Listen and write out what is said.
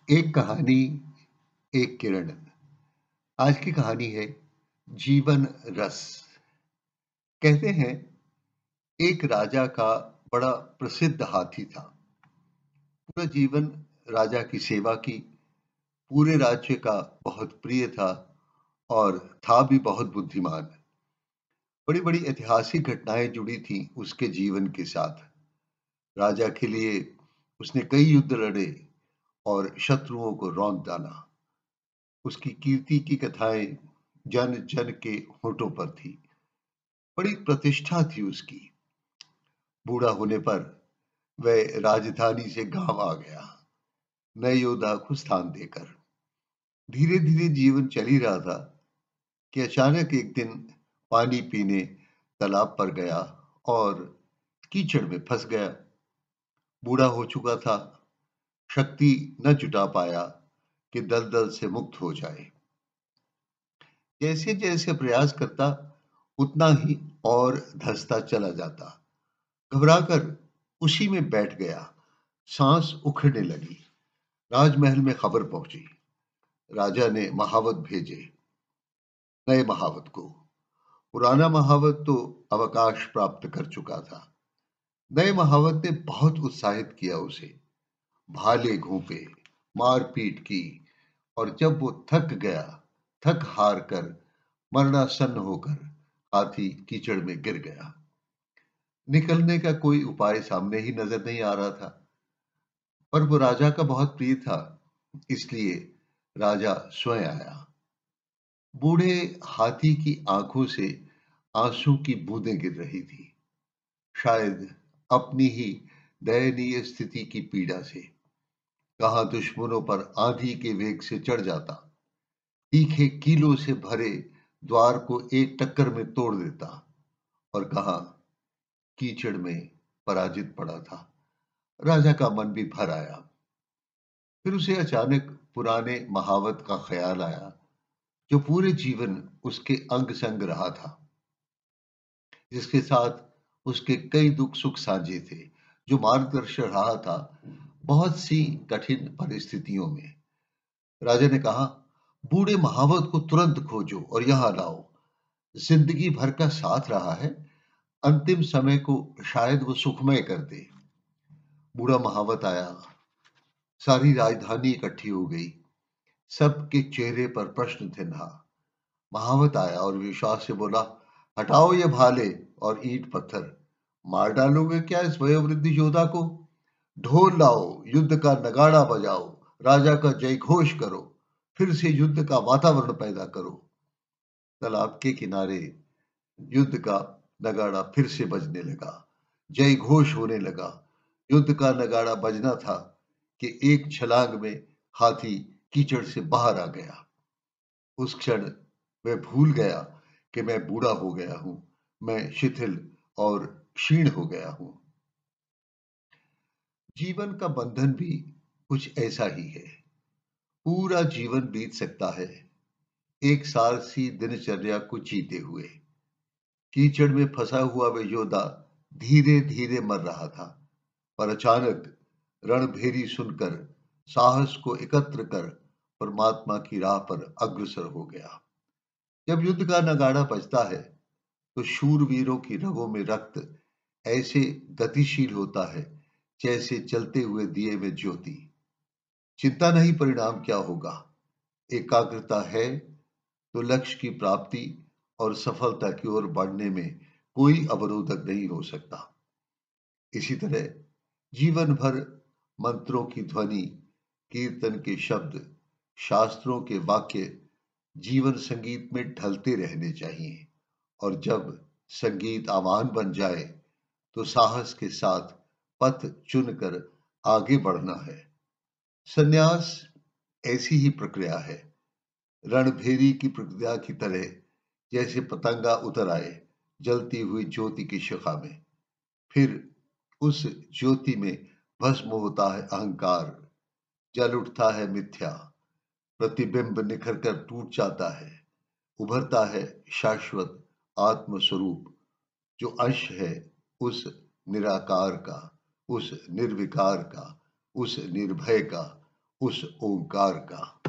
एक कहानी, एक किरण। आज की कहानी है जीवन रस। कहते हैं एक राजा का बड़ा प्रसिद्ध हाथी था। पूरा जीवन राजा की सेवा की, पूरे राज्य का बहुत प्रिय था और था भी बहुत बुद्धिमान। बड़ी बड़ी ऐतिहासिक घटनाएं जुड़ी थी उसके जीवन के साथ। राजा के लिए उसने कई युद्ध लड़े और शत्रुओं को रौंद डाला। उसकी कीर्ति की कथाएं जन जन के होठों पर थी। बड़ी प्रतिष्ठा थी उसकी। बूढ़ा होने पर वह राजधानी से गांव आ गया, नए योद्धा को स्थान देकर। धीरे धीरे जीवन चल ही रहा था कि अचानक एक दिन पानी पीने तालाब पर गया और कीचड़ में फंस गया। बूढ़ा हो चुका था, शक्ति न जुटा पाया कि दलदल से मुक्त हो जाए। जैसे जैसे प्रयास करता उतना ही और धंसता चला जाता। घबराकर उसी में बैठ गया। सांस उखड़ने लगी। राजमहल में खबर पहुंची। राजा ने महावत भेजे, नए महावत को। पुराना महावत तो अवकाश प्राप्त कर चुका था। नए महावत ने बहुत उत्साहित किया उसे। भाले घोंपे, मारपीट की, और जब वो थक गया, थक हार कर मरणासन्न होकर हाथी कीचड़ में गिर गया। निकलने का कोई उपाय सामने ही नजर नहीं आ रहा था। पर वो राजा का बहुत प्रिय था, इसलिए राजा स्वयं आया। बूढ़े हाथी की आंखों से आंसू की बूंदें गिर रही थी, शायद अपनी ही दयनीय स्थिति की पीड़ा से। कहां दुश्मनों पर आंधी के वेग से चढ़ जाता, तीखे कीलों से भरे द्वार को एक टक्कर में तोड़ देता, और कहां कीचड़ में पराजित पड़ा था। राजा का मन भी भर आया। फिर उसे अचानक पुराने महावत का ख्याल आया, जो पूरे जीवन उसके अंग संग रहा था, जिसके साथ उसके कई दुख सुख साझे थे, जो मार्गदर्शन रहा था बहुत सी कठिन परिस्थितियों में। राजा ने कहा, बूढ़े महावत को तुरंत खोजो और यहां लाओ। जिंदगी भर का साथ रहा है, अंतिम समय को शायद वो सुखमय कर दे। बूढ़ा महावत आया। सारी राजधानी इकट्ठी हो गई। सबके चेहरे पर प्रश्न थे ना। महावत आया और विश्वास से बोला, हटाओ ये भाले और ईंट पत्थर। मार डालोगे क्या इस वयोवृद्ध योद्धा को? ढोल लाओ, युद्ध का नगाड़ा बजाओ, राजा का जय घोष करो, फिर से युद्ध का वातावरण पैदा करो। तालाब के किनारे युद्ध का नगाड़ा फिर से बजने लगा। जय घोष होने लगा। युद्ध का नगाड़ा बजना था कि एक छलांग में हाथी कीचड़ से बाहर आ गया। उस क्षण वह भूल गया कि मैं बूढ़ा हो गया हूं, मैं शिथिल और क्षीण हो गया हूं। जीवन का बंधन भी कुछ ऐसा ही है। पूरा जीवन बीत सकता है एक साल सी दिनचर्या को जीते हुए। कीचड़ में फंसा हुआ वह योद्धा धीरे धीरे मर रहा था, पर अचानक रणभेरी सुनकर साहस को एकत्र कर परमात्मा की राह पर अग्रसर हो गया। जब युद्ध का नगाड़ा बजता है तो शूरवीरों की रगों में रक्त ऐसे गतिशील होता है जैसे चलते हुए दिए में ज्योति। चिंता नहीं परिणाम क्या होगा, एकाग्रता है तो लक्ष्य की प्राप्ति और सफलता की ओर बढ़ने में कोई अवरोधक नहीं हो सकता। इसी तरह जीवन भर मंत्रों की ध्वनि, कीर्तन के शब्द, शास्त्रों के वाक्य जीवन संगीत में ढलते रहने चाहिए, और जब संगीत आह्वान बन जाए तो साहस के साथ पथ चुनकर आगे बढ़ना है। संन्यास ऐसी ही प्रक्रिया है, रणभेरी की प्रक्रिया की तरह। जैसे पतंगा उतर आए जलती हुई ज्योति की शिखा में, फिर उस ज्योति में भस्म होता है अहंकार, जल उठता है मिथ्या, प्रतिबिंब निखर कर टूट जाता है, उभरता है शाश्वत आत्म स्वरूप, जो अंश है उस निराकार का, उस निर्विकार का, उस निर्भय का, उस ओंकार का।